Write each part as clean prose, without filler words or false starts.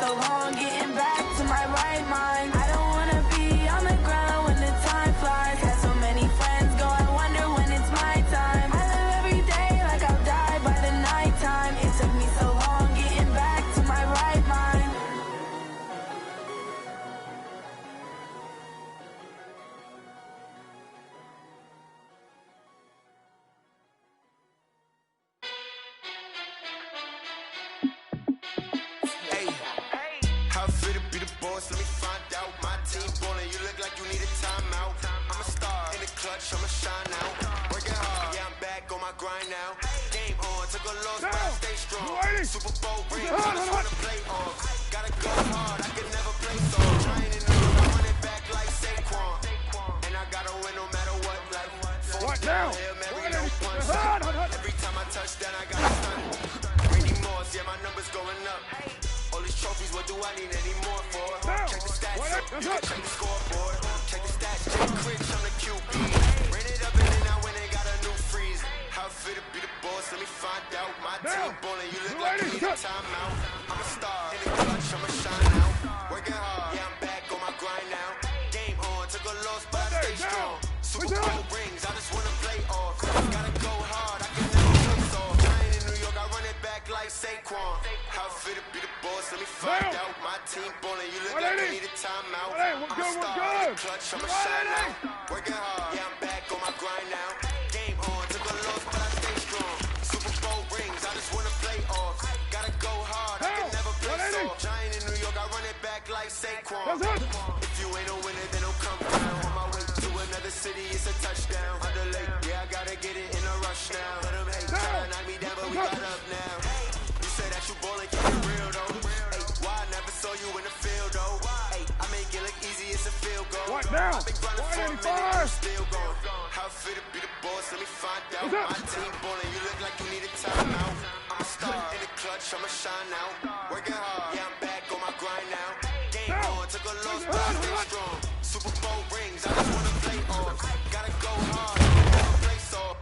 so long getting back to my right mind. I don't wanna be on the ground when the time flies. Had so many friends go, I wonder when it's my time. I live every day like I'll die by the nighttime. It took me so long getting back to my right mind. Let me find out. My team ballin', you look like you need a timeout. I'm a star in the clutch, I'ma shine out. Working hard, yeah, I'm back on my grind now. Game on, took a loss, but I stay strong. Super Bowl rings, I just wanna play off. Gotta go hard, I can never play soft. Trying to know, I run it back like Saquon. And I gotta win no matter what. Like, fourth down, Hail Mary, no punch. Every time I touch down, I gotta stun. Randy Moss, yeah, my numbers going up. All these trophies, what do I need any more for? Check the stats, you can check the scoreboard. Check the stats, Jay Critch, I'm the QB. Ran it up and then I went and got a new freeze. How I fit to be the boss, let me find out. My team ballin', you look like you need a timeout. I'm a star in the clutch, I'ma shine out. Working hard, yeah, I'm back on my grind now. Game on, took a loss, but I stay strong. Super Bowl rings, I just wanna play off. Gotta go hard, I can never play soft. Giant in New York, I run it back like Saquon. How I fit to be the boss, let me find out. My team ballin', you look like you need a timeout. I'm a star in the clutch, I'ma shine out. Working hard, yeah, I'm back on my grind now. Game on, took a loss, but I stay strong. Super Bowl rings, I just wanna play off. Gotta go hard, I can never play soft. Giant in New York, I run it back like Saquon. If you ain't a winner, then don't come down. On my way to another city, it's a touchdown. Underlay, yeah, I gotta get it in a rush now. Let them hate, try to knock me down, but we got up now. You say that you ballin', keep it real though. Hey, why I never saw you in the field though? Hey, I make it look easy, it's a field goal. What now? I've been grinding for a minute, I'm still going. How I fit to be the boss, let me find out. My team ballin', you look like you need a timeout. I'm a star in the clutch, I'ma shine out. Working hard, yeah, I'm back on my grind now. Game on, took a loss, but I stay strong. Super Bowl rings, I just wanna play off. Gotta go hard, I can never play soft.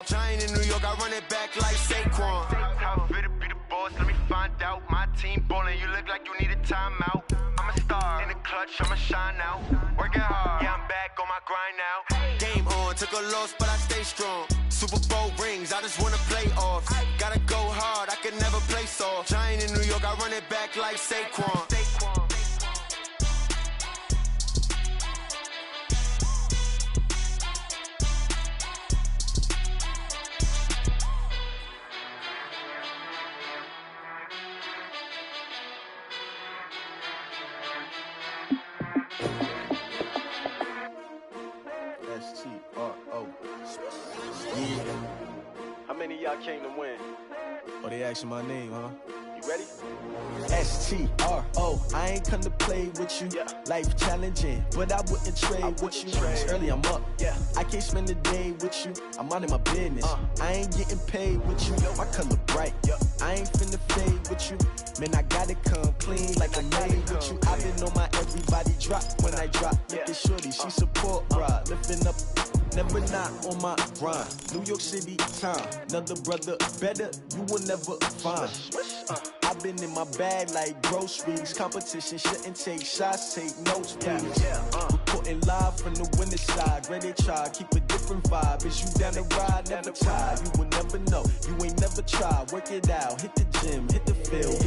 Giant in New York, I run it back like Saquon. How fit to be the boss, let me find out. My team ballin', you look like you need a timeout. I'm a star in the clutch, I'ma shine out. Working hard, yeah, I'm back on my grind now. Game on, took a loss, but I stay strong. Super Bowl rings, I just wanna play off. Gotta go hard, I can never play soft. Giant in New York, I run it back like Saquon. How many of y'all came to win? Oh, they asking my name, huh? You ready? S-T-R-O, I ain't come to play with you. Yeah. Life challenging, but I wouldn't trade with you. It's early, I'm up. Yeah. I can't spend the day with you. I'm minding my business. I ain't getting paid with you. My color bright. I ain't finna fade with you. Man, I gotta come clean like a maid with you. I've been on my everybody drop when I drop. Look at shorty, she support, bruh. Lifting up, never not on my grind. New York City time, another brother better, you will never find. I've been in my bag like groceries. Competition shouldn't take shots, take notes, please. Reporting live from the winter side. Ready to try, keep a different vibe. Is you down the ride, never tired. You will never know, you ain't never tried. Work it out, hit the gym, hit the field.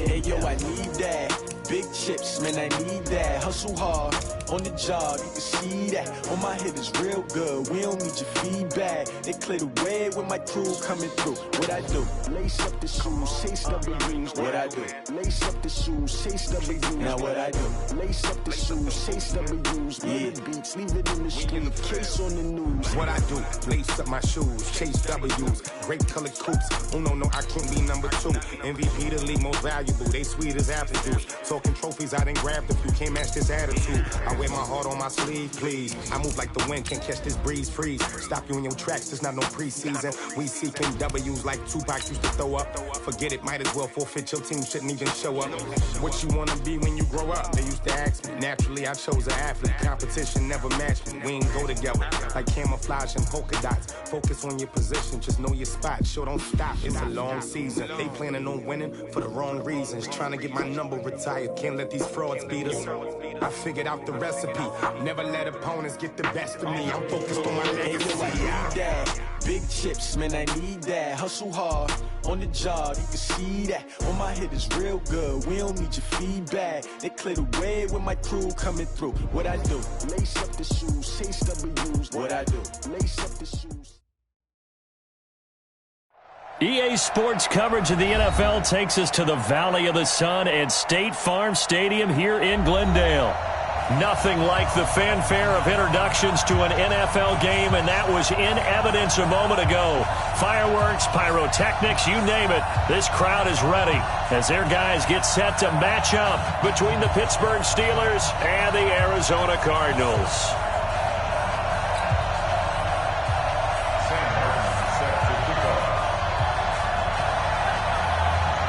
Hey yo, I need that. Big chips, man, I need that. Hustle hard, on the job, you can see that. On my head is real good, we don't need your feedback. They clear the way with my crew coming through. What I do? Lace up the shoes, chase double dreams. What I do? Lace up the shoes, chase double dreams. Now what I do? Lace up the shoes, chase double dreams. Beats, leave it in the street, case on the news. What I do? Lace up my shoes, chase W's. Great colored coops. Oh no, I can't be number two. MVP the league most valuable. They sweet as apple juice. Talking trophy trophies, I done grabbed a few. Can't match this attitude. I wear my heart on my sleeve, please. I move like the wind, can't catch this breeze, freeze. Stop you in your tracks, it's not no preseason. We seeking W's like Tupac used to throw up. Forget it, might as well forfeit. Your team shouldn't even show up. What you wanna be when you grow up? They used to ask me. Naturally, I chose an athlete. Competition never matched me. We ain't go together like camouflage and polka dots. Focus on your position, just know your spot. Sure, don't stop. It's a long season. They planning on winning for the wrong reasons. Trying to get my number retired. Can't let these frauds beat us. I figured out the recipe. Never let opponents get the best of me. I'm focused on my legacy. Big chips, man, I need that. Hustle hard on the job, you can see that. On my head is real good. We don't need your feedback. They clear the way with my crew coming through. What I do? Lace up the shoes, chase W's. What I do? Lace up the shoes. EA Sports coverage of the NFL takes us to the Valley of the Sun at State Farm Stadium here in Glendale. Nothing like the fanfare of introductions to an NFL game, and that was in evidence a moment ago. Fireworks, pyrotechnics, you name it. This crowd is ready as their guys get set to match up between the Pittsburgh Steelers and the Arizona Cardinals.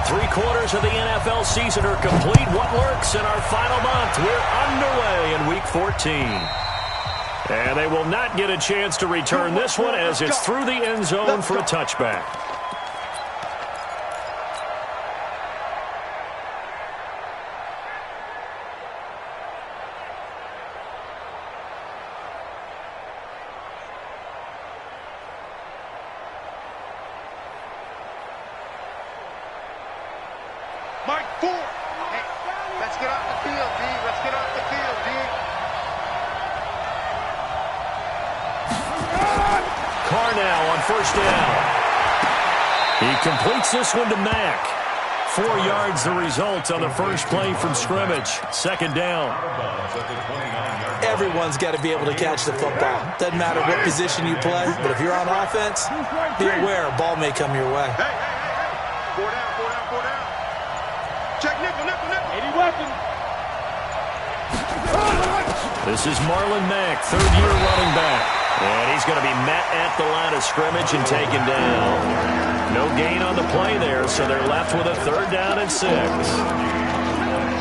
Three-quarters of the NFL season are complete. What works in our final month? We're underway in Week 14. And they will not get a chance to return this one as it's through the end zone for a touchback. First down. He completes this one to Mack. 4 yards the result on the first play from scrimmage. Second down. Everyone's got to be able to catch the football. Doesn't matter what position you play, but if you're on offense, be aware a ball may come your way. Hey. 4 down. Check nickel. 80 weapon. This is Marlon Mack, third-year running back. And he's going to be met at the line of scrimmage and taken down. No gain on the play there, so they're left with a 3rd down and 6.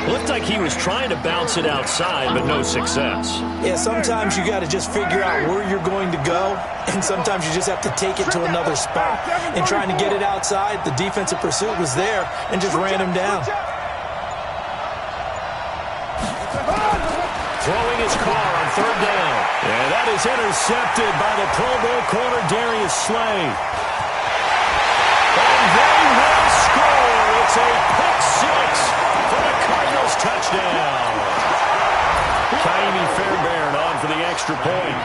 Looked like he was trying to bounce it outside, but no success. Yeah, sometimes you got to just figure out where you're going to go, and sometimes you just have to take it to another spot. And trying to get it outside, the defensive pursuit was there and just ran him down. Throwing his car on 3rd down. And that is intercepted by the Pro Bowl corner, Darius Slay. And they will score. It's a pick 6 for the Cardinals touchdown. Kaimi Fairbairn on for the extra point.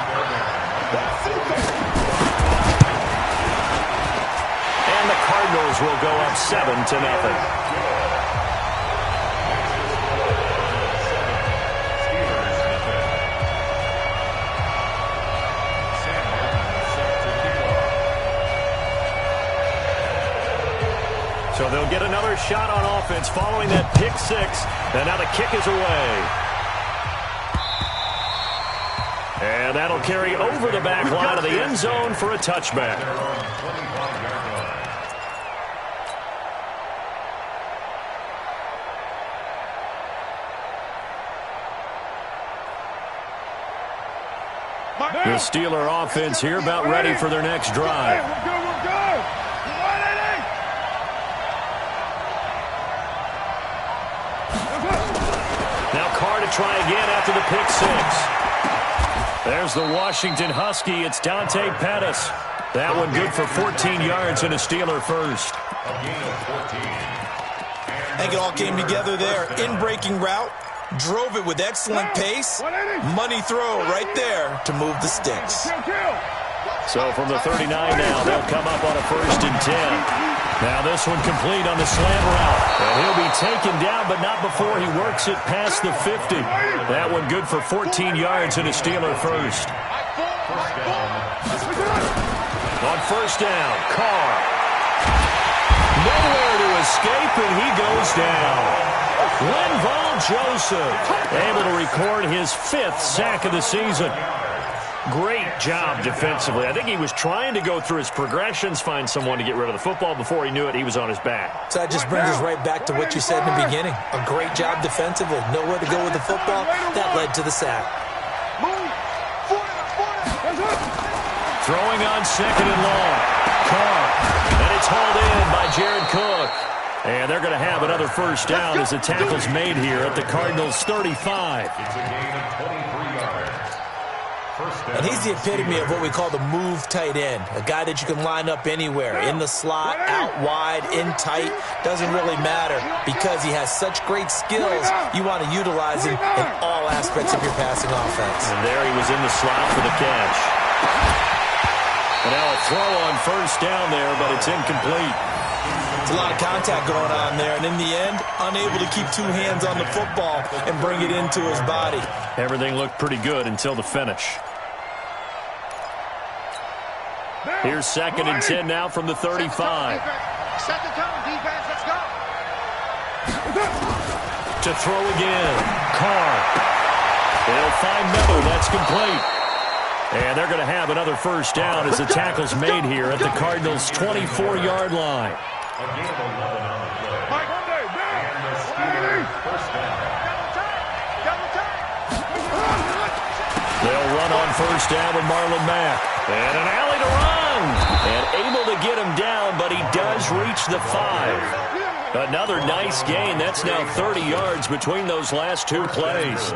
And the Cardinals will go up 7-0. So they'll get another shot on offense following that pick 6. And now the kick is away. And that'll carry over the back line of the end zone for a touchback. The Steeler offense here about ready for their next drive. We're good. Now Carr to try again after the pick 6. There's the Washington Husky. It's Dante Pettis. That one good for 14 yards and a Steeler first. I think it all came together there. In-breaking route. Drove it with excellent pace. Money throw right there to move the sticks. So from the 39 now, they'll come up on a 1st and 10. Now this one complete on the slant route. And he'll be taken down, but not before he works it past the 50. That one good for 14 yards and a Steeler first. On 1st down, Carr. Nowhere to escape, and he goes down. Linval Joseph able to record his 5th sack of the season. Great job defensively. I think he was trying to go through his progressions, find someone to get rid of the football. Before he knew it, he was on his back. So that just brings us right back to what you said in the beginning. A great job defensively. Nowhere to go with the football. That led to the sack. Throwing on 2nd and long. Carr. And it's hauled in by Jared Cook. And they're going to have another first down as the tackle's made here at the Cardinals' 35. It's a gain of 23 yards. And he's the epitome of what we call the move tight end, a guy that you can line up anywhere, in the slot, out wide, in tight, doesn't really matter because he has such great skills. You want to utilize him in all aspects of your passing offense. And there he was in the slot for the catch. And now a throw on first down there, but it's incomplete. It's a lot of contact going on there, and in the end, unable to keep two hands on the football and bring it into his body. Everything looked pretty good until the finish. Here's 2nd and 10 now from the 35. Set the tone, defense, let's go. To throw again. Carr. They'll find Miller. That's complete. And they're going to have another first down as the tackle's made here at the Cardinals' 24-yard line. A gain of 11 on the play. And the Steelers first down. They'll run on first down with Marlon Mack. And an alley to run. And able to get him down, but he does reach the 5. Another nice gain. That's now 30 yards between those last two plays.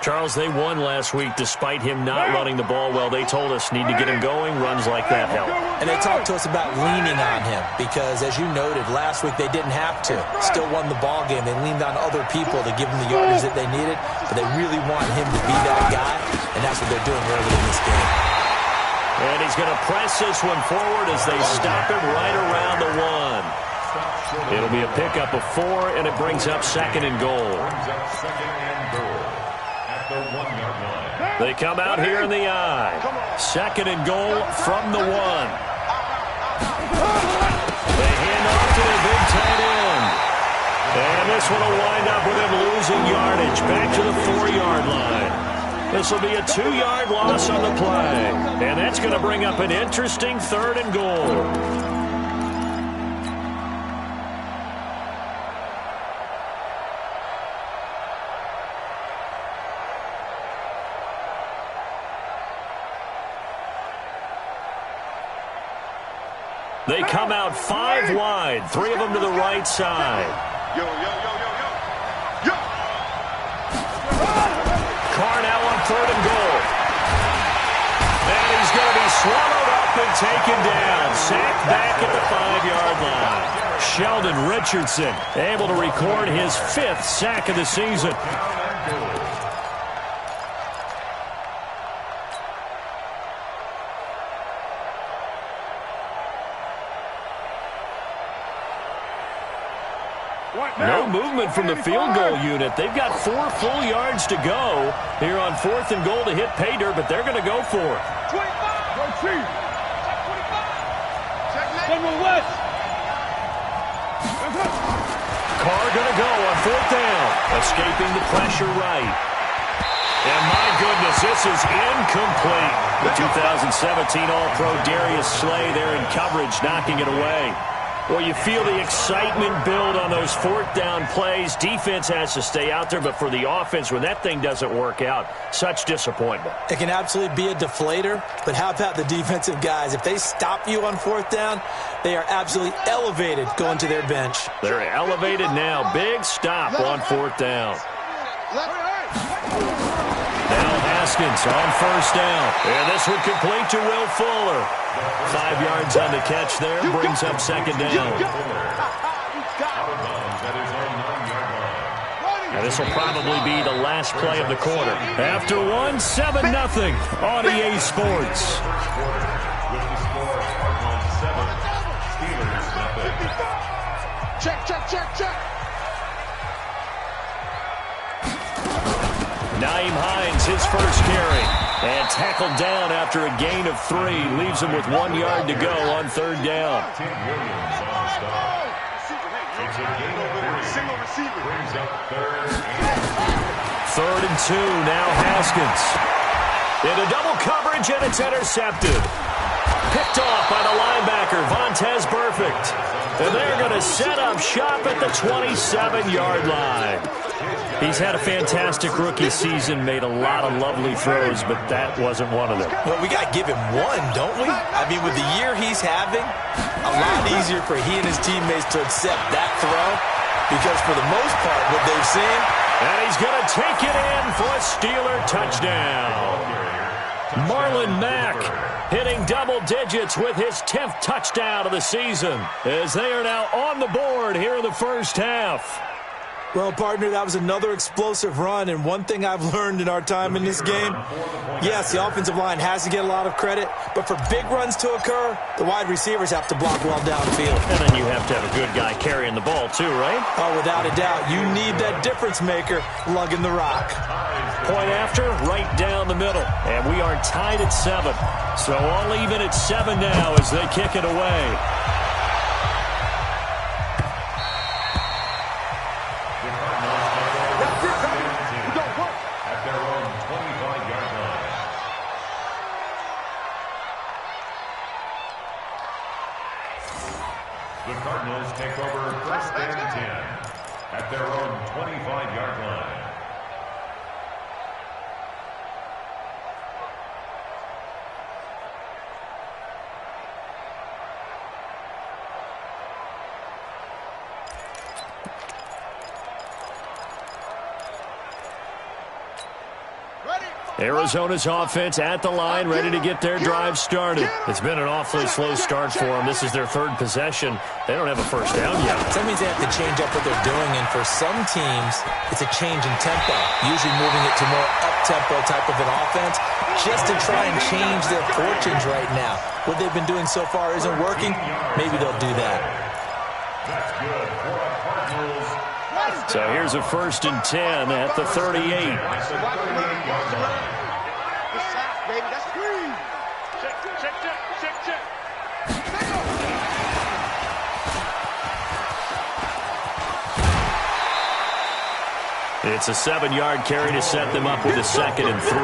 Charles, they won last week despite him not running the ball well. They told us need to get him going. Runs like that help. And they talked to us about leaning on him because, as you noted, last week they didn't have to. Still won the ball game. They leaned on other people to give them the yardage that they needed, but they really want him to be that guy, and that's what they're doing early in this game. And he's going to press this one forward as they stop him right around the 1. It'll be a pickup of 4, and it brings up 2nd and goal. They come out here in the I. 2nd and goal from the 1. They hand off to the big tight end. And this one will wind up with him losing yardage back to the 4-yard line. This will be a 2-yard loss on the play. And that's going to bring up an interesting 3rd and goal. They come out 5 wide, 3 of them to the right side. Yo, yo, yo, yo, yo. Yo. Carr now on 3rd and goal. And he's going to be swallowed up and taken down. Sacked back at the 5-yard line. Sheldon Richardson able to record his 5th sack of the season. No movement from the field goal unit. They've got 4 full yards to go here on 4th and goal to hit pay dirt, but they're going to go for it. 25. West. Carr going to go on 4th down. Escaping the pressure right. And my goodness, this is incomplete. The 2017 All-Pro Darius Slay there in coverage, knocking it away. Well, you feel the excitement build on those 4th down plays. Defense has to stay out there, but for the offense, when that thing doesn't work out, such disappointment. It can absolutely be a deflator, but how about the defensive guys? If they stop you on 4th down, they are absolutely elevated going to their bench. They're elevated now. Big stop on 4th down. Now Haskins on 1st down. And this one complete to Will Fuller. 5 yards on the catch there, brings up 2nd down. Now this will probably be the last play of the quarter. After 1, 7-0 on EA Sports. Check. Nyheim Hines, his first carry. And tackled down after a gain of 3. Leaves him with 1 yard to go on 3rd down. It's a gain of 3. Single receiver. brings up 3rd and 2, now Haskins. Into double coverage, and it's intercepted. Picked off by the linebacker, Vontaze Burfict. And they're going to set up shop at the 27-yard line. He's had a fantastic rookie season, made a lot of lovely throws, but that wasn't one of them. Well, we got to give him one, don't we? I mean, with the year he's having, a lot easier for he and his teammates to accept that throw, because for the most part, what they've seen... And he's going to take it in for a Steeler touchdown. Marlon Mack hitting double digits with his 10th touchdown of the season, as they are now on the board here in the first half. Well, partner, that was another explosive run, and one thing I've learned in our time in this game, yes, the offensive line has to get a lot of credit, but for big runs to occur, the wide receivers have to block well downfield. And then you have to have a good guy carrying the ball too, right? Oh, without a doubt. You need that difference maker lugging the rock. Point after, right down the middle. And we are tied at 7. So all even at 7 now as they kick it away. The Cardinals take over 1st and 10 at their own 25-yard line. Arizona's offense at the line, ready to get their drive started. It's been an awfully slow start for them. This is their 3rd possession. They don't have a first down yet. That means they have to change up what they're doing, and for some teams, it's a change in tempo, usually moving it to more up-tempo type of an offense, just to try and change their fortunes right now. What they've been doing so far isn't working. Maybe they'll do that. That's good for the Cardinals. So here's a 1st and 10 at the 38. It's a 7-yard carry to set them up with a 2nd and 3.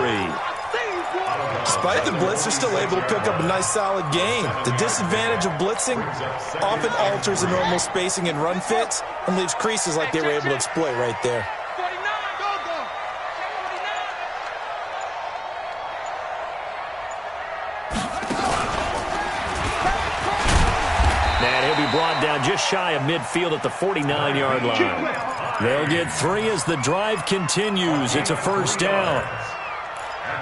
Despite the blitz, they're still able to pick up a nice solid gain. The disadvantage of blitzing often alters the normal spacing and run fits and leaves creases like they were able to exploit right there. And he'll be brought down just shy of midfield at the 49-yard line. They'll get 3 as the drive continues. It's a 1st down.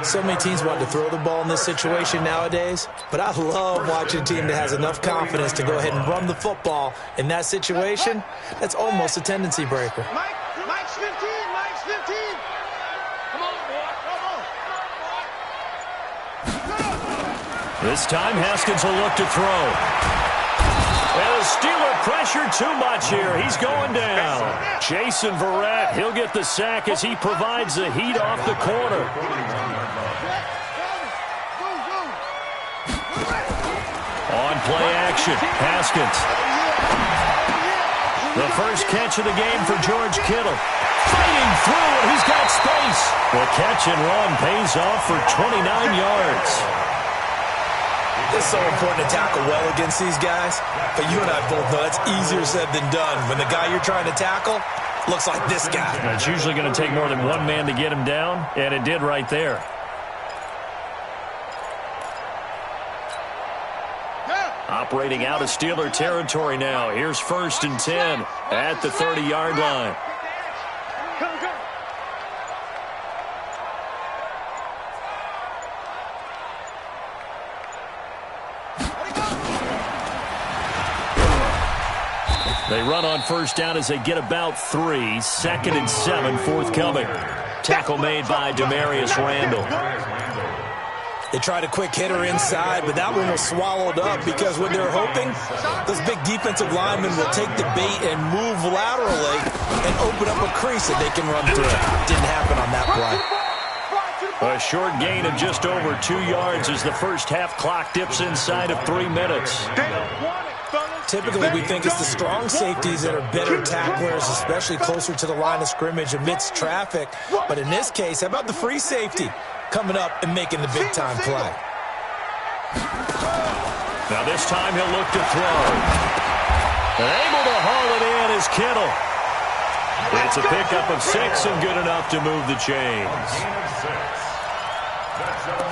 So many teams want to throw the ball in this situation nowadays, but I love watching a team that has enough confidence to go ahead and run the football in that situation. That's almost a tendency breaker. Mike's 15, Mike's 15. Come on, boy. This time, Haskins will look to throw. And the Steeler pressure too much here. He's going down. Jason Verrett, he'll get the sack as he provides the heat off the corner. On play action, Haskins. The first catch of the game for George Kittle. Fighting through, and he's got space. The catch and run pays off for 29 yards. It's so important to tackle well against these guys, but you and I both know that's easier said than done. When the guy you're trying to tackle looks like this guy. It's usually going to take more than one man to get him down, and it did right there. Operating out of Steeler territory now. Here's 1st and 10 at the 30-yard line. They run on 1st down as they get about 3. 2nd and 7 forthcoming. Tackle made by Demarius Randall. They tried a quick hitter inside, but that one was swallowed up because what they're hoping, those big defensive linemen will take the bait and move laterally and open up a crease that they can run through. Didn't happen on that play. A short gain of just over 2 yards as the first half clock dips inside of 3 minutes. They don't want it, fellas. Typically, we think it's the strong safeties that are better tacklers, especially closer to the line of scrimmage amidst traffic. But in this case, how about the free safety coming up and making the big-time play? Now this time he'll look to throw. And able to haul it in is Kittle. It's a pickup of 6 and good enough to move the chains.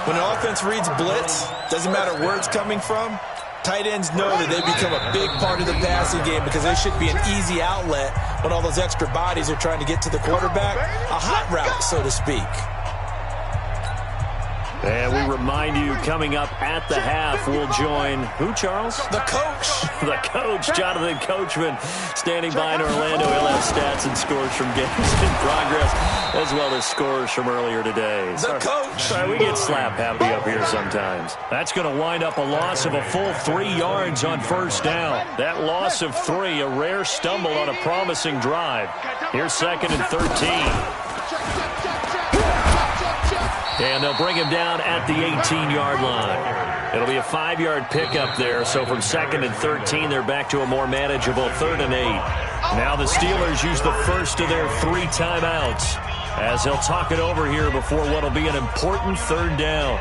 When an offense reads blitz, doesn't matter where it's coming from, tight ends know that they become a big part of the passing game because they should be an easy outlet when all those extra bodies are trying to get to the quarterback. A hot route, so to speak. And we remind you, coming up at the half, we'll join who, Charles? The coach. The coach, Jonathan Coachman, standing by in Orlando. He'll have stats and scores from games in progress, as well as scores from earlier today. The coach. Sorry, we get slap happy up here sometimes. That's going to wind up a loss of a full 3 yards on first down. That loss of 3, a rare stumble on a promising drive. Here's 2nd and 13. And they'll bring him down at the 18-yard line. It'll be a 5-yard pickup there. So from 2nd and 13, they're back to a more manageable 3rd and 8. Now the Steelers use the first of their 3 timeouts as they'll talk it over here before what will be an important 3rd down.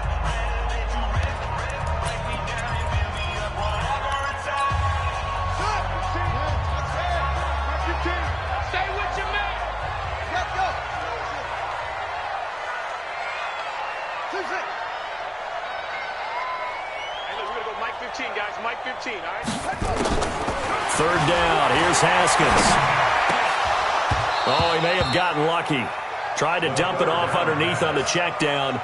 Third down. Here's Haskins. Oh, he may have gotten lucky. Tried to dump it off underneath on the check down.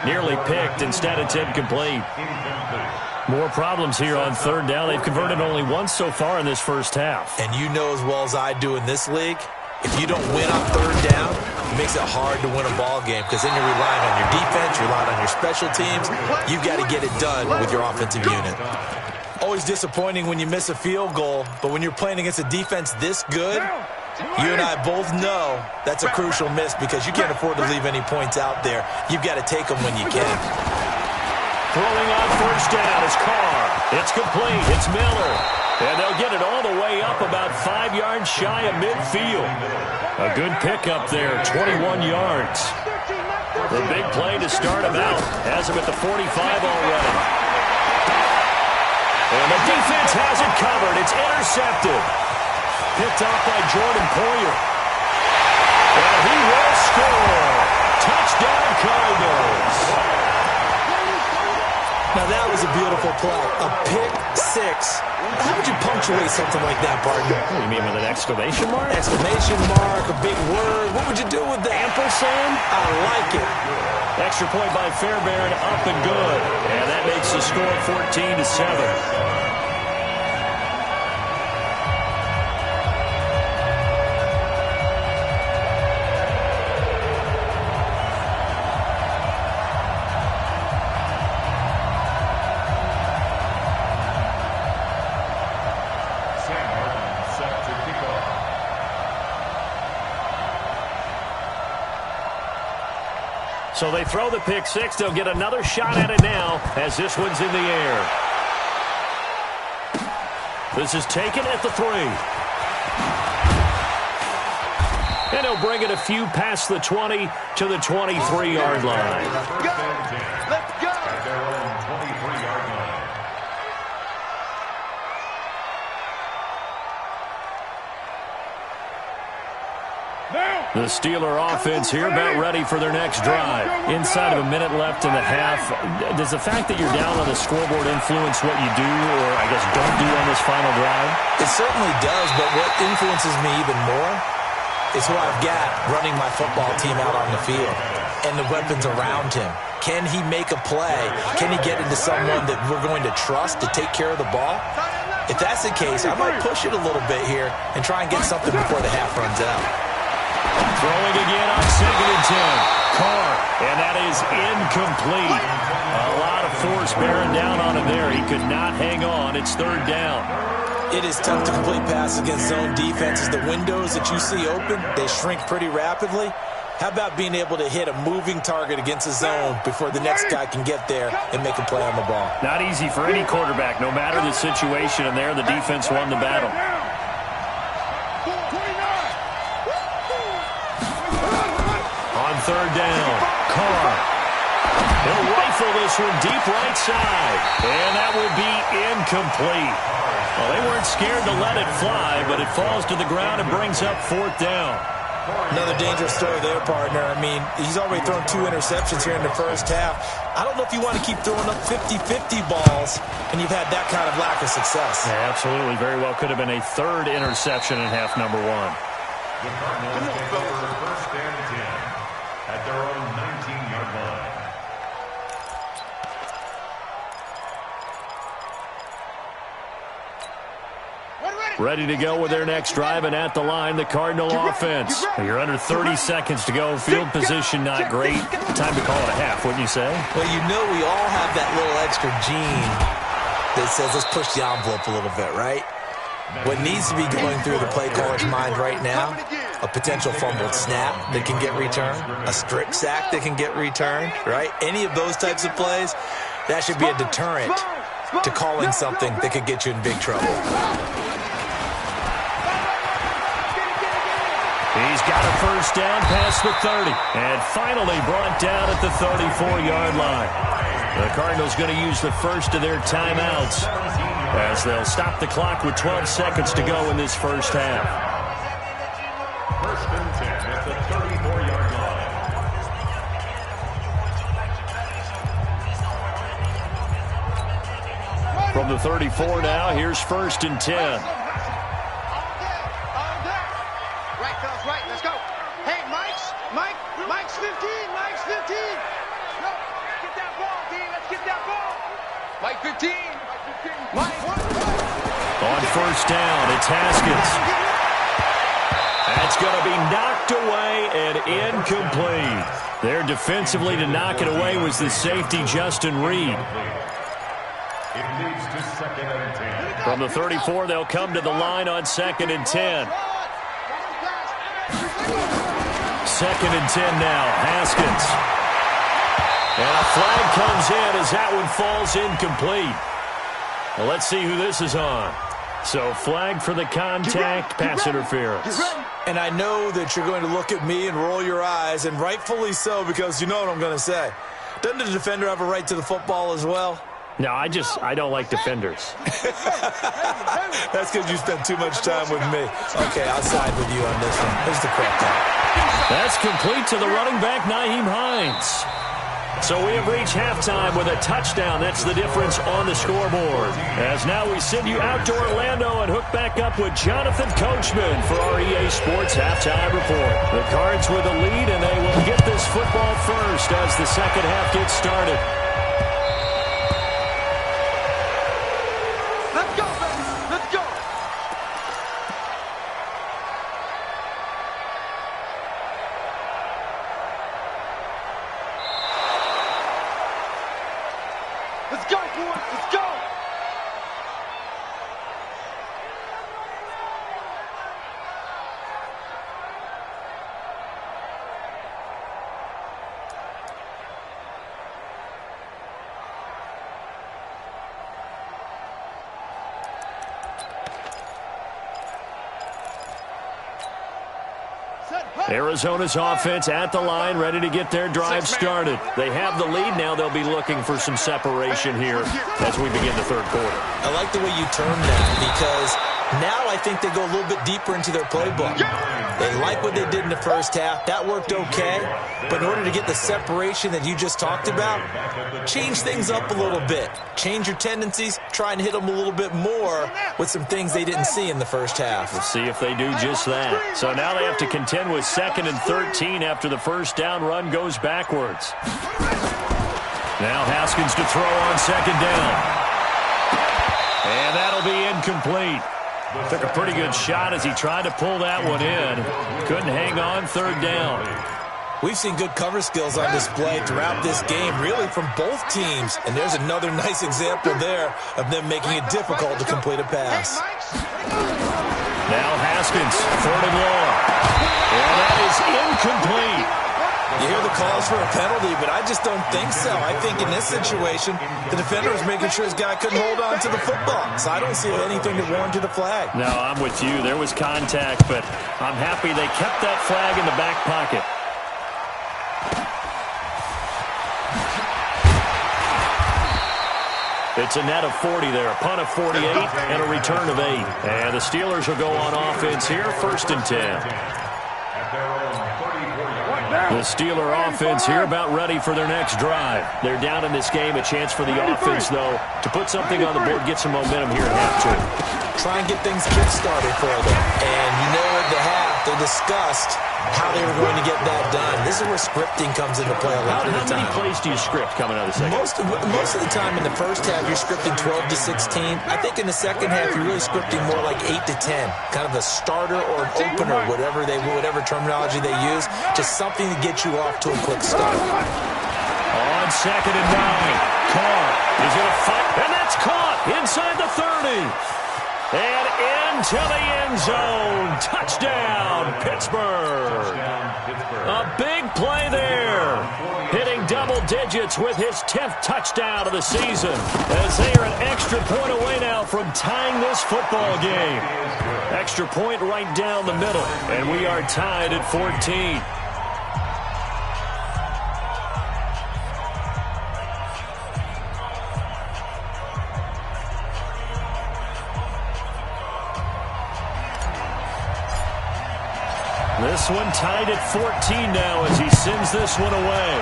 Nearly picked. Instead, it's incomplete. More problems here on 3rd down. They've converted only once so far in this first half. And you know as well as I do in this league, if you don't win on 3rd down, it makes it hard to win a ball game because then you're relying on your defense, you're relying on your special teams. You've got to get it done with your offensive unit. Always disappointing when you miss a field goal, but when you're playing against a defense this good, you and I both know that's a crucial miss because you can't afford to leave any points out there. You've got to take them when you can. Throwing on first down is Carr. It's complete. It's Miller. And they'll get it all the way up about 5 yards shy of midfield. A good pickup there, 21 yards. The big play to start him out. Has him at the 45 already. And the defense has it covered. It's intercepted. Picked off by Jordan Poyer. And he will score. Touchdown Cardinals. Now that was a beautiful play. A pick 6. How would you punctuate something like that, partner? What do you mean, with an exclamation mark? Exclamation mark, a big word. What would you do with that? Ampersand? I like it. Extra point by Fairbairn, up and good. And that makes the score 14-7. So they throw the pick 6. They'll get another shot at it now as this one's in the air. This is taken at the 3. And he'll bring it a few past the 20 to the 23-yard line. Let's go! At their own 23-yard line. The Steeler offense here about ready for their next drive. Inside of a minute left in the half. Does the fact that you're down on the scoreboard influence what you do or, I guess, don't do on this final drive? It certainly does, but what influences me even more is who I've got running my football team out on the field and the weapons around him. Can he make a play? Can he get into someone that we're going to trust to take care of the ball? If that's the case, I might push it a little bit here and try and get something before the half runs out. Throwing again on 2nd and 10. Carr, and that is incomplete. A lot of force bearing down on him there. He could not hang on. It's 3rd down. It is tough to complete passes against zone defenses. The windows that you see open, they shrink pretty rapidly. How about being able to hit a moving target against a zone before the next guy can get there and make a play on the ball? Not easy for any quarterback, no matter the situation, and there the defense won the battle. On third down, Carr. He'll rifle this one deep right side, and that will be incomplete. Well, they weren't scared to let it fly, but it falls to the ground and brings up fourth down. Another dangerous throw there, partner. I mean, he's already thrown 2 interceptions here in the first half. I don't know if you want to keep throwing up 50-50 balls, and you've had that kind of lack of success. Yeah, absolutely. Very well could have been a third interception in half number 1. The Cardinals take over first and 10 at their own 19-yard line. Ready to go with their next drive, and at the line, the Cardinal offense. You're under 30 seconds to go. Field position not great. Time to call it a half, wouldn't you say? Well, you know we all have that little extra gene that says let's push the envelope a little bit, right? What needs to be going through the play caller's mind right now, a potential fumbled snap that can get returned, a strip sack that can get returned, right? Any of those types of plays, that should be a deterrent to calling something that could get you in big trouble. He's got a first down past the 30, and finally brought down at the 34-yard line. The Cardinals going to use the first of their timeouts as they'll stop the clock with 12 seconds to go in this first half. First and 10 at the 34-yard line. From the 34 now, here's first and 10. Right, let's go. Hey, Mike's 15, Mike's 15. No, get that ball, D, let's get that ball. Mike 15. Mike. On first down, it's Haskins. That's going to be knocked away and incomplete. There defensively to knock it away was the safety, Justin Reed. It leads to second and 10. From the 34, they'll come to the line on second and 10. Second and 10 now, Haskins. And a flag comes in as that one falls incomplete. Well, let's see who this is on. So, flag for the contact, pass interference. And I know that you're going to look at me and roll your eyes, and rightfully so, because you know what I'm going to say. Doesn't the defender have a right to the football as well? No, I don't like defenders. That's because you spent too much time with me. Okay, I'll side with you on this one. Here's the correct time. That's complete to the running back, Nyheim Hines. So we have reached halftime with a touchdown. That's the difference on the scoreboard. As now we send you out to Orlando and hook back up with Jonathan Coachman for our EA Sports Halftime Report. The Cards with the lead, and they will get this football first as the second half gets started. Let's go, baby. Let's go. Let's go, boys. Let's go. Arizona's offense at the line, ready to get their drive started. They have the lead now. They'll be looking for some separation here as we begin the third quarter. I like the way you termed that, because now I think they go a little bit deeper into their playbook. They like what they did in the first half. That worked okay. But in order to get the separation that you just talked about, change things up a little bit. Change your tendencies. Try and hit them a little bit more with some things they didn't see in the first half. We'll see if they do just that. So now they have to contend with 2nd and 13 after the first down run goes backwards. Now Haskins to throw on 2nd down. And that'll be incomplete. Took a pretty good shot as he tried to pull that one in. Couldn't hang on 3rd down. We've seen good cover skills on display throughout this game, really from both teams. And there's another nice example there of them making it difficult to complete a pass. Now Haskins, 3rd and long. And that is incomplete. You hear the calls for a penalty, but I just don't think so. I think in this situation, the defender was making sure his guy couldn't hold on to the football. So I don't see anything that warranted a flag. No, I'm with you. There was contact, but I'm happy they kept that flag in the back pocket. It's a net of 40 there, a punt of 48, and a return of 8. And the Steelers will go on offense here, 1st and 10. The Steeler offense here about ready for their next drive. They're down in this game. A chance for the offense, though, to put something on the board, get some momentum here at half. Try and get things kick-started for them. And you know at the half, they discussed how they were going to get that done. This is where scripting comes into play a lot of the time. How many plays do you script coming out of the second? Most of the time in the first half, you're scripting 12 to 16. I think in the second half, you're really scripting more like 8 to 10. Kind of a starter or an opener, whatever terminology they use. Just something to get you off to a quick start. On 2nd and 9, Carr is going to fight, and that's caught inside the 30. And into the end zone. Touchdown, Pittsburgh. A big play there. Hitting double digits with his 10th touchdown of the season. As they are an extra point away now from tying this football game. Extra point right down the middle. And we are tied at 14. This one tied at 14 now as he sends this one away.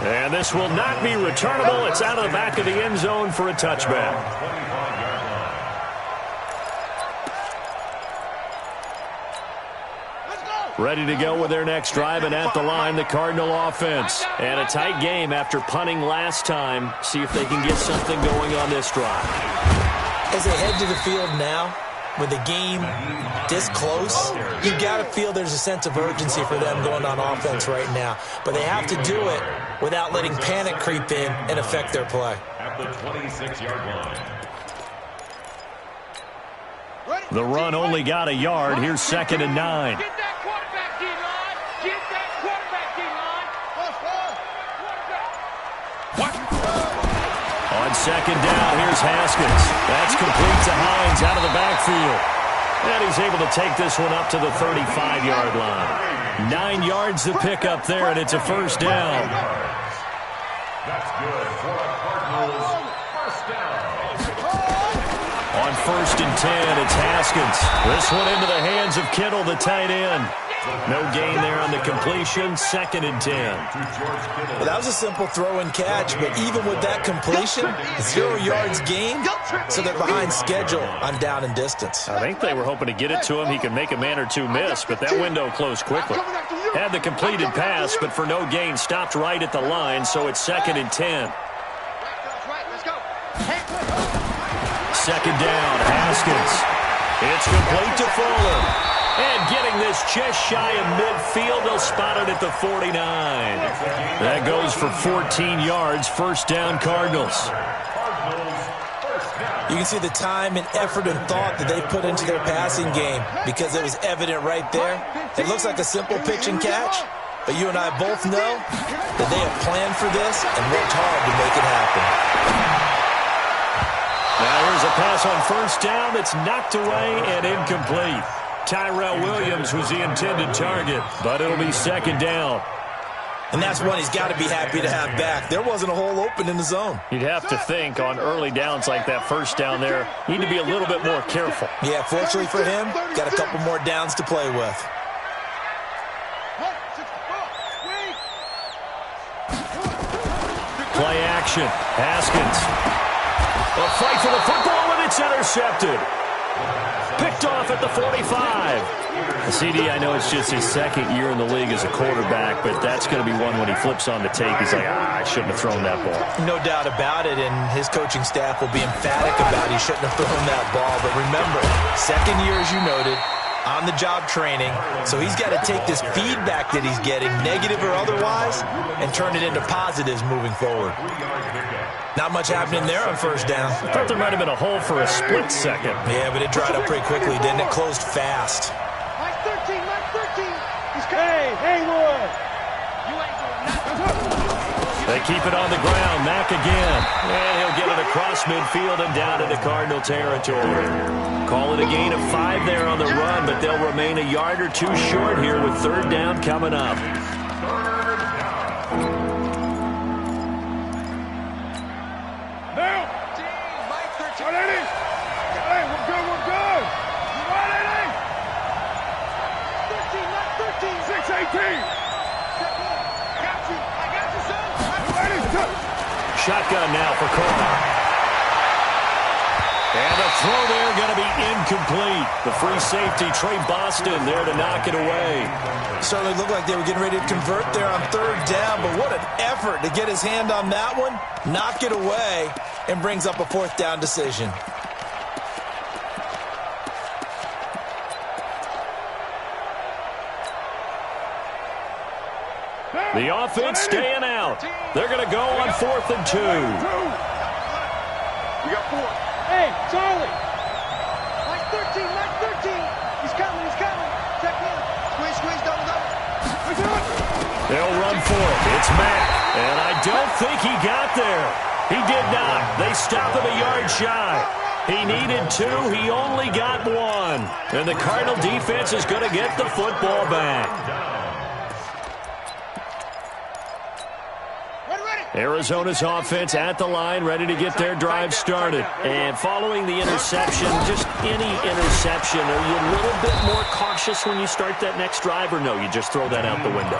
And this will not be returnable. It's out of the back of the end zone for a touchback. Ready to go with their next drive, and at the line, the Cardinal offense. And a tight game after punting last time. See if they can get something going on this drive. As they head to the field now, with the game this close, you got to feel there's a sense of urgency for them going on offense right now. But they have to do it without letting panic creep in and affect their play. At the 26-yard line. The run only got a yard. Here's 2nd and 9. Get that quarterback D-line. Get that quarterback D-line. On 2nd down, here's Haskins. That's complete to Hines out of the backfield. And he's able to take this one up to the 35-yard line. 9 yards to pick up there, and it's a 1st down. That's good for a Cardinals first down. On 1st and 10, it's Haskins. This one into the hands of Kittle, the tight end. No gain there on the completion. 2nd and 10. Well, that was a simple throw and catch, but even with that completion, 0 yards gained, so they're behind schedule on down and distance. I think they were hoping to get it to him. He could make a man or two miss, but that window closed quickly. Had the completed pass, but for no gain, stopped right at the line, so it's 2nd and 10. 2nd down, Haskins. It's complete to Fuller. And getting this just shy of midfield, they'll spot it at the 49. That goes for 14 yards, 1st down Cardinals. You can see the time and effort and thought that they put into their passing game because it was evident right there. It looks like a simple pitch and catch, but you and I both know that they have planned for this and worked hard to make it happen. Now here's a pass on 1st down that's knocked away and incomplete. Tyrell Williams was the intended target, but it'll be 2nd down. And that's one he's got to be happy to have back. There wasn't a hole open in the zone. You'd have to think on early downs like that 1st down there, you need to be a little bit more careful. Yeah, fortunately for him, got a couple more downs to play with. Play action. Haskins. A fight for the football, and it's intercepted. Picked off at the 45. CD, I know it's just his 2nd year in the league as a quarterback, but that's going to be one when he flips on the tape. He's like, I shouldn't have thrown that ball. No doubt about it, and his coaching staff will be emphatic about he shouldn't have thrown that ball. But remember, 2nd year, as you noted, on-the-job training, so he's got to take this feedback that he's getting, negative or otherwise, and turn it into positives moving forward. Not much happening there on 1st down. I thought there might have been a hole for a split second. Yeah, but it dried up pretty quickly, didn't it? Closed fast. Mike 13, They keep it on the ground. Mack again. And he'll get it across midfield and down into Cardinal territory. Call it a gain of 5 there on the run, but they'll remain a yard or 2 short here with 3rd down coming up. Shotgun now for Carr. And the throw there going to be incomplete. The free safety, Trey Boston, there to knock it away. Certainly looked like they were getting ready to convert there on 3rd down, but what an effort to get his hand on that one, knock it away, and brings up a 4th down decision. The offense staying out. They're going to go on 4th and 2. We got 4. Hey, Charlie. Mike 13, Mike 13. He's coming, he's coming. Check in. Squeeze, squeeze, double, double. They'll run for it. It's Mack. And I don't think he got there. He did not. They stop him a yard shy. He needed 2. He only got 1. And the Cardinal defense is going to get the football back. Arizona's offense at the line, ready to get their drive started. And following the interception, just any interception, are you a little bit more cautious when you start that next drive, or no, you just throw that out the window?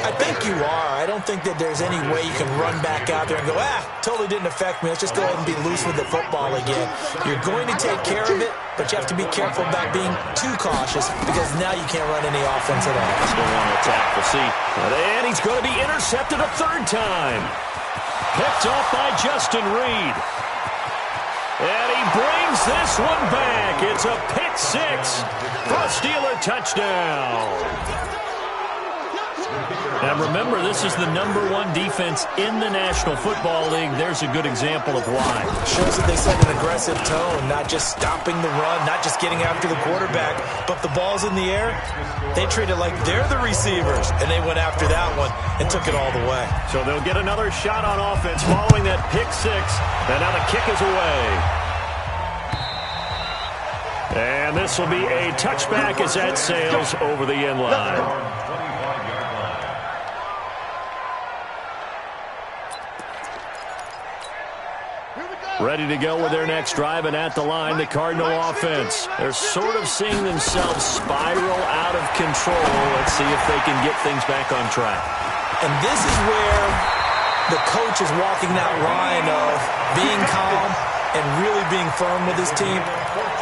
I think you are. I don't think that there's any way you can run back out there and go, totally didn't affect me. Let's just go ahead and be loose with the football again. You're going to take care of it, but you have to be careful about being too cautious because now you can't run any offense at all. Still on the attack. We'll see. And he's going to be intercepted a 3rd time. Picked off by Justin Reed. And he brings this one back. It's a pick 6 for a Steeler touchdown. Now remember, this is the #1 defense in the National Football League. There's a good example of why. Shows that they set an aggressive tone, not just stopping the run, not just getting after the quarterback, but the ball's in the air. They treat it like they're the receivers, and they went after that one and took it all the way. So they'll get another shot on offense following that pick 6, and now the kick is away. And this will be a touchback as that sails over the end line. Ready to go with their next drive, and at the line, the Cardinal offense. They're sort of seeing themselves spiral out of control. Let's see if they can get things back on track. And this is where the coach is walking that line of being calm and really being firm with his team.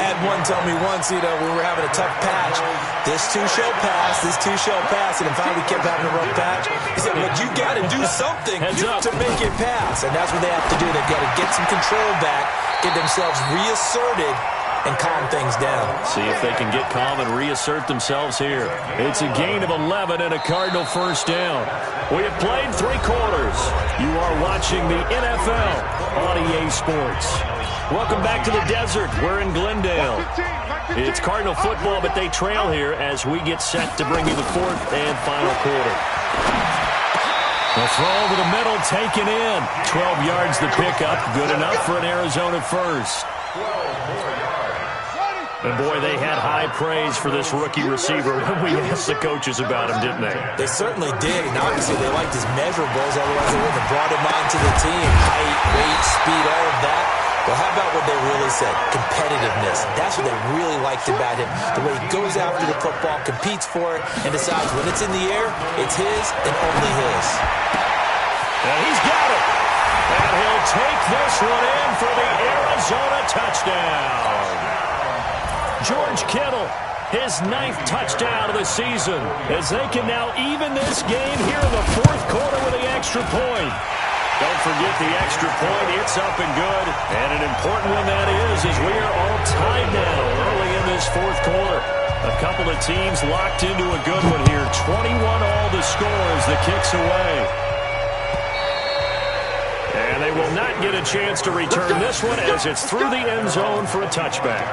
I had one tell me once, we were having a tough patch. This too shall pass, this too shall pass. And in fact, we kept having a rough patch. He said, well, you got to do something to make it pass. And that's what they have to do. They've got to get some control back, get themselves reasserted, and calm things down. See if they can get calm and reassert themselves here. It's a gain of 11 and a Cardinal 1st down. We have played 3 quarters. You are watching the NFL on EA Sports. Welcome back to the desert. We're in Glendale. It's Cardinal football, but they trail here as we get set to bring you the 4th and final quarter. The throw over the middle, taken in. 12 yards the pickup. Good enough for an Arizona first. And, boy, they had high praise for this rookie receiver when we asked the coaches about him, didn't they? They certainly did, and obviously they liked his measurables, otherwise they wouldn't have brought him onto the team. Height, weight, speed, all of that. Well, how about what they really said? Competitiveness. That's what they really liked about him. The way he goes after the football, competes for it, and decides when it's in the air, it's his and only his. And he's got it. And he'll take this one in for the Arizona touchdown. George Kittle, his 9th touchdown of the season, as they can now even this game here in the 4th quarter with the extra point. Don't forget the extra point. It's up and good. And an important one that is, as we are all tied now early in this 4th quarter. A couple of teams locked into a good one here. 21 all the score as the kick's away. And they will not get a chance to return this one as it's through the end zone for a touchback.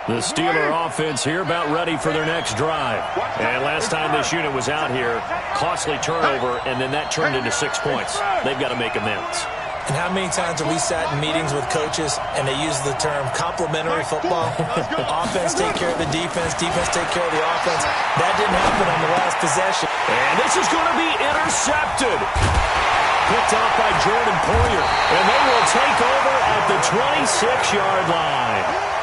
The Steeler offense here about ready for their next drive. And last time this unit was out here, costly turnover, and then that turned into 6 points. They've got to make amends. And how many times have we sat in meetings with coaches and they use the term complementary football? Offense take care of the defense, defense take care of the offense. That didn't happen on the last possession. And this is going to be intercepted. Picked off by Jordan Poyer. And they will take over at the 26-yard line.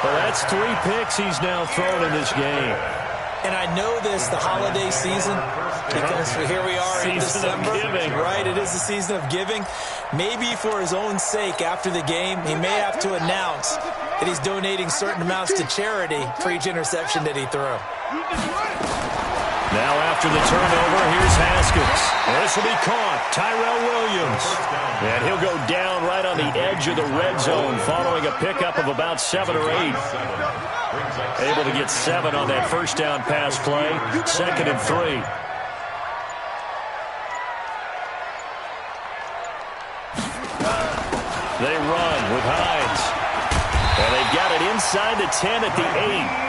Well, that's 3 picks he's now thrown in this game. And I know this, the holiday season, because here we are in December. Right, it is the season of giving. Maybe for his own sake, after the game, he may have to announce that he's donating certain amounts to charity for each interception that he threw. Now after the turnover, here's Haskins. This will be caught. Tyrell Williams. And he'll go down right on the edge of the red zone following a pickup of about 7 or 8. Able to get 7 on that first down pass play. 2nd and 3. They run with Hines. And they've got it inside the 10 at the 8.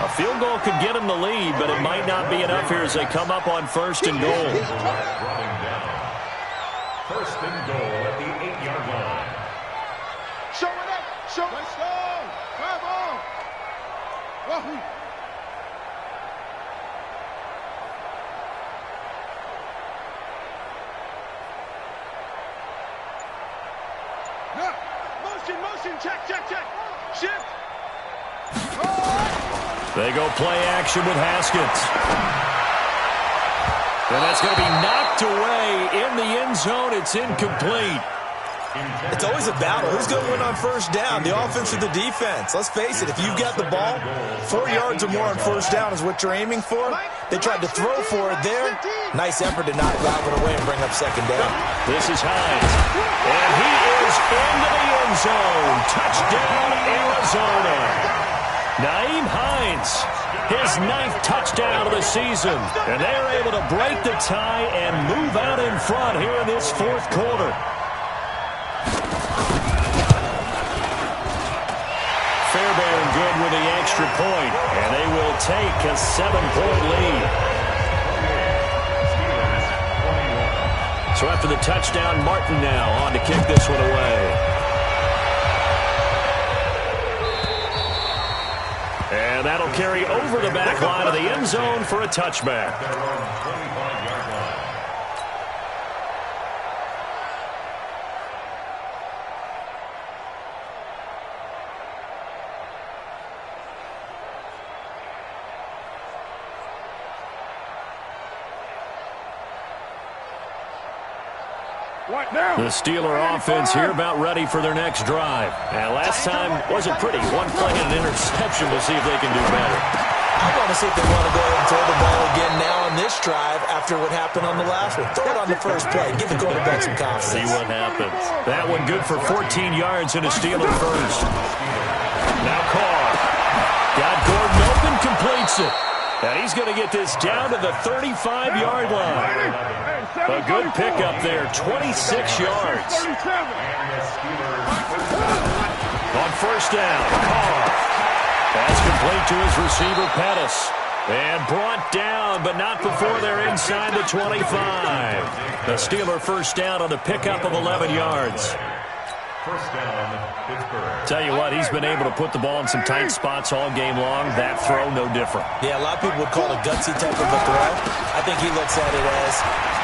A field goal could get them the lead, but it might not be enough here as they come up on 1st and goal. 1st and goal at the 8-yard line. Show it up. Show it. Let's go. Come on. Wahoo. No. Motion. Check. Shift. They go play action with Haskins. And that's going to be knocked away in the end zone. It's incomplete. It's always a battle. Who's going to win on 1st down, the offense or the defense? Let's face it, if you've got the ball, 4 yards or more on 1st down is what you're aiming for. They tried to throw for it there. Nice effort to not drive it away and bring up 2nd down. This is Hines. And he is into the end zone. Touchdown, Arizona. Naeem Hines, his 9th touchdown of the season. And they're able to break the tie and move out in front here in this 4th quarter. Fairbairn good with the extra point, and they will take a 7-point lead. So after the touchdown, Martin now on to kick this one away. And that'll carry over the back line of the end zone for a touchback. The Steeler offense here about ready for their next drive. And last time wasn't pretty. 1 play and an interception. We'll see if they can do better. I want to see if they want to go ahead and throw the ball again now on this drive after what happened on the last one. Throw it on the first play. Give the quarterback some confidence. See what happens. That one good for 14 yards and a Steeler first. Now Carr. Got Gordon open, completes it. And he's going to get this down to the 35-yard line. A good pickup there, 26 yards. On 1st down, Carr. Pass complete to his receiver, Pettis. And brought down, but not before they're inside the 25. The Steeler 1st down on the pickup of 11 yards. 1st down, Pittsburgh. Tell you what, he's been able to put the ball in some tight spots all game long. That throw, no different. Yeah, a lot of people would call it a gutsy type of a throw. I think he looks at it as,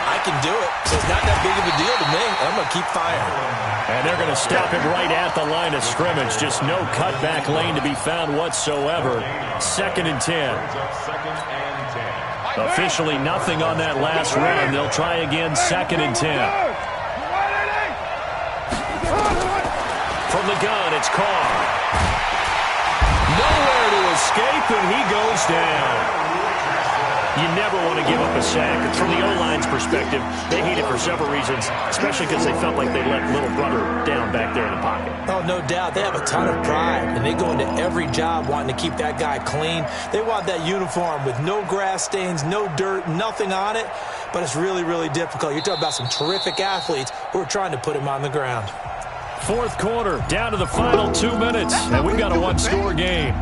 I can do it, so it's not that big of a deal to me. I'm going to keep firing. And they're going to stop him right at the line of scrimmage. Just no cutback lane to be found whatsoever. 2nd and 10. Officially nothing on that last run. They'll try again, 2nd and 10. From the gun, it's Carr. Nowhere to escape, and he goes down. You never want to give up a sack. From the O-line's perspective, they hate it for several reasons, especially because they felt like they let little brother down back there in the pocket. Oh, no doubt. They have a ton of pride, and they go into every job wanting to keep that guy clean. They want that uniform with no grass stains, no dirt, nothing on it, but it's really, really difficult. You're talking about some terrific athletes who are trying to put him on the ground. Fourth quarter, down to the final 2 minutes, and we've got a one-score game.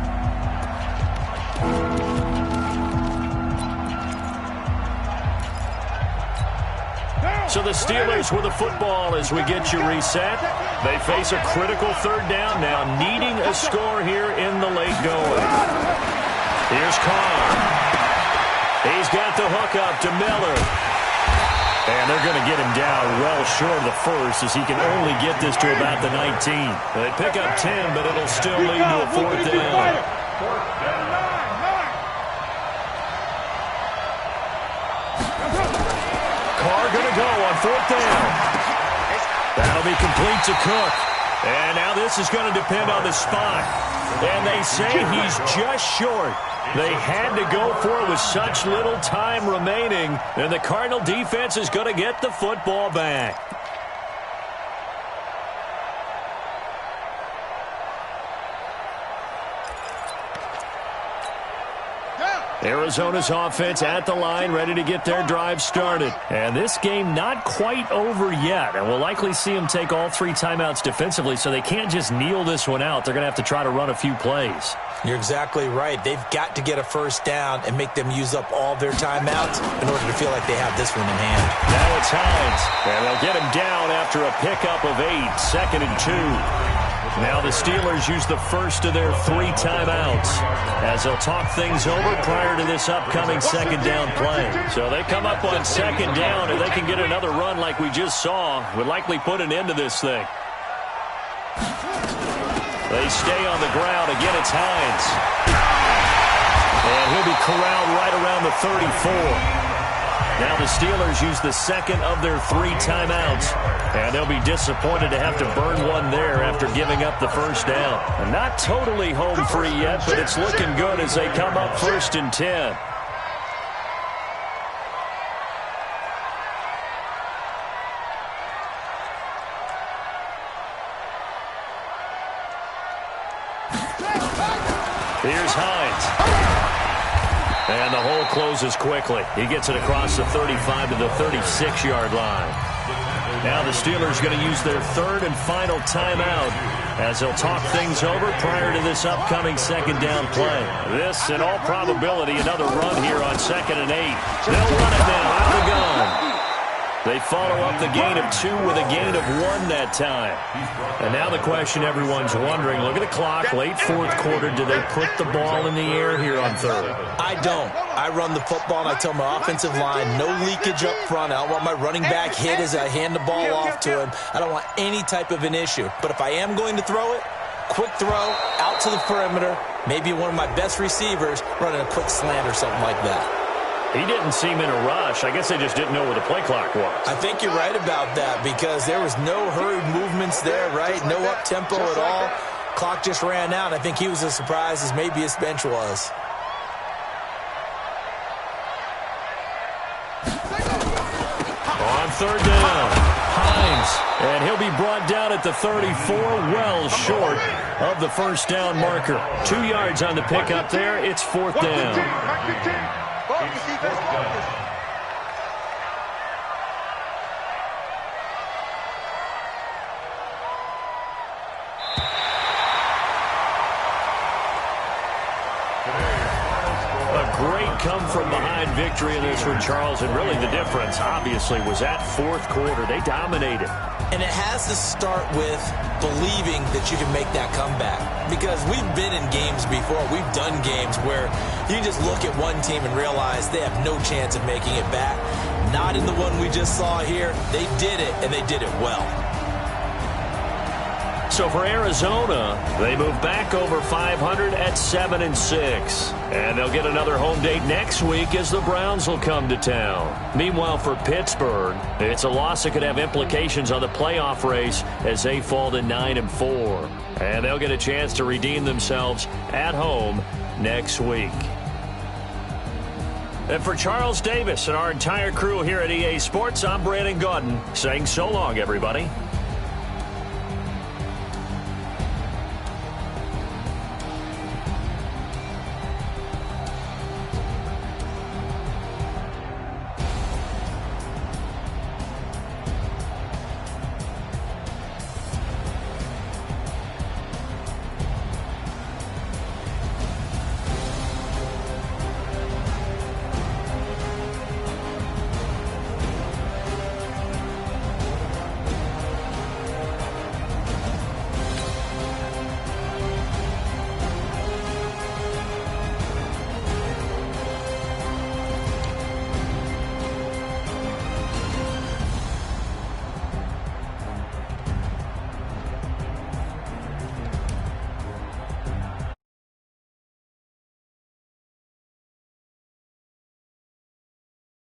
So the Steelers with the football as we get you reset. They face a critical third down now, needing a score here in the late going. Here's Carr. He's got the hook up to Miller. And they're going to get him down well short of the first as he can only get this to about the 19. They pick up 10, but it'll still lead to a fourth down. Carr going to go on fourth down. That'll be complete to Cook. And now this is going to depend on the spot. And they say he's just short. They had to go for it with such little time remaining. And the Cardinal defense is going to get the football back. Arizona's offense at the line, ready to get their drive started. And this game not quite over yet. And we'll likely see them take all 3 timeouts defensively, so they can't just kneel this one out. They're going to have to try to run a few plays. You're exactly right. They've got to get a first down and make them use up all their timeouts in order to feel like they have this one in hand. Now it's Hines. And they'll get him down after a pickup of 8, 2nd and 2. Now the Steelers use the first of their 3 timeouts as they'll talk things over prior to this upcoming second down play. So they come up on second down, and they can get another run like we just saw. Would likely put an end to this thing. They stay on the ground. Again, it's Hines. And he'll be corralled right around the 34. Now the Steelers use the second of their 3 timeouts, and they'll be disappointed to have to burn one there after giving up the first down. And not totally home free yet, but it's looking good as they come up 1st and 10. Here's Hines. And the hole closes quickly. He gets it across the 35 to the 36-yard line. Now the Steelers going to use their 3rd and final timeout as they'll talk things over prior to this upcoming second down play. This, in all probability, another run here on 2nd and 8. They'll run it now out of the gun. They follow up the gain of 2 with a gain of 1 that time. And now the question everyone's wondering, look at the clock, late 4th quarter, do they put the ball in the air here on 3rd? I don't. I run the football, and I tell my offensive line, no leakage up front. I don't want my running back hit as I hand the ball off to him. I don't want any type of an issue. But if I am going to throw it, quick throw, out to the perimeter, maybe one of my best receivers running a quick slant or something like that. He didn't seem in a rush. I guess they just didn't know where the play clock was. I think you're right about that because there was no hurried movements there, right? No up-tempo at all. Clock just ran out. I think he was as surprised as maybe his bench was. On 3rd down, Hines. And he'll be brought down at the 34, well short of the first down marker. 2 yards on the pickup there. It's 4th down. Come-from-behind victory in this one, Charles, and really the difference, obviously, was that 4th quarter. They dominated. And it has to start with believing that you can make that comeback. Because we've been in games before. We've done games where you just look at one team and realize they have no chance of making it back. Not in the one we just saw here. They did it, and they did it well. So for Arizona, they move back over 500 at 7-6. And they'll get another home date next week as the Browns will come to town. Meanwhile, for Pittsburgh, it's a loss that could have implications on the playoff race as they fall to 9-4. And they'll get a chance to redeem themselves at home next week. And for Charles Davis and our entire crew here at EA Sports, I'm Brandon Gaudin saying so long, everybody.